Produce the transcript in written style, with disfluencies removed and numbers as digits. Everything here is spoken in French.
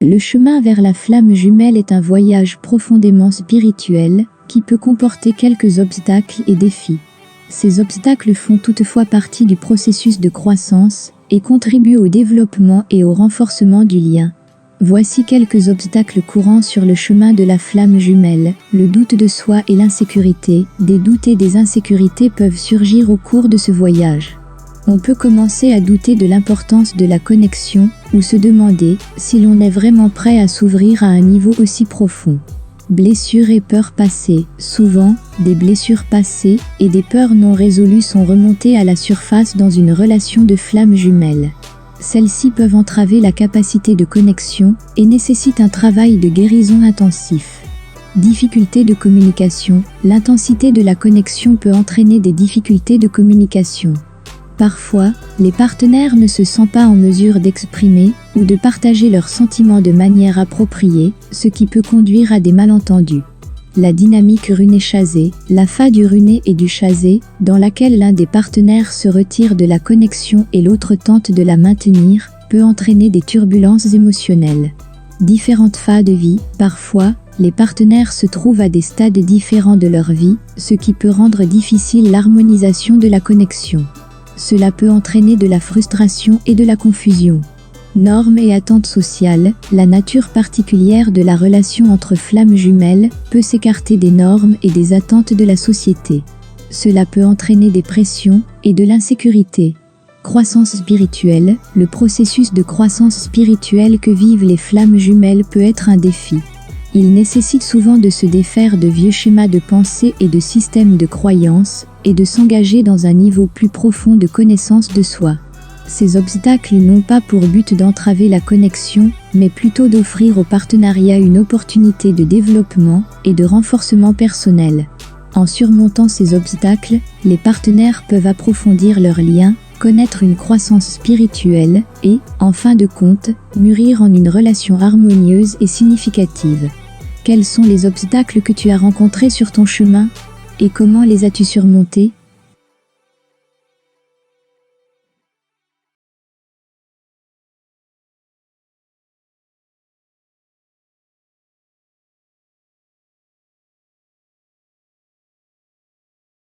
Le chemin vers la flamme jumelle est un voyage profondément spirituel qui peut comporter quelques obstacles et défis. Ces obstacles font toutefois partie du processus de croissance et contribuent au développement et au renforcement du lien. Voici quelques obstacles courants sur le chemin de la flamme jumelle. Le doute de soi et l'insécurité. Des doutes et des insécurités peuvent surgir au cours de ce voyage. On peut commencer à douter de l'importance de la connexion ou se demander si l'on est vraiment prêt à s'ouvrir à un niveau aussi profond. Blessures et peurs passées. Souvent, des blessures passées et des peurs non résolues sont remontées à la surface dans une relation de flamme jumelle. Celles-ci peuvent entraver la capacité de connexion et nécessitent un travail de guérison intensif. Difficultés de communication. L'intensité de la connexion peut entraîner des difficultés de communication. Parfois, les partenaires ne se sentent pas en mesure d'exprimer ou de partager leurs sentiments de manière appropriée, ce qui peut conduire à des malentendus. La dynamique runé-chasé. La phase du runé et du chasé, dans laquelle l'un des partenaires se retire de la connexion et l'autre tente de la maintenir, peut entraîner des turbulences émotionnelles. Différentes phases de vie. Parfois, les partenaires se trouvent à des stades différents de leur vie, ce qui peut rendre difficile l'harmonisation de la connexion. Cela peut entraîner de la frustration et de la confusion. Normes et attentes sociales. La nature particulière de la relation entre flammes jumelles peut s'écarter des normes et des attentes de la société. Cela peut entraîner des pressions et de l'insécurité. Croissance spirituelle. Le processus de croissance spirituelle que vivent les flammes jumelles peut être un défi. Il nécessite souvent de se défaire de vieux schémas de pensée et de systèmes de croyances, et de s'engager dans un niveau plus profond de connaissance de soi. Ces obstacles n'ont pas pour but d'entraver la connexion, mais plutôt d'offrir au partenariat une opportunité de développement et de renforcement personnel. En surmontant ces obstacles, les partenaires peuvent approfondir leurs liens, connaître une croissance spirituelle et, en fin de compte, mûrir en une relation harmonieuse et significative. Quels sont les obstacles que tu as rencontrés sur ton chemin? Et comment les as-tu surmontés?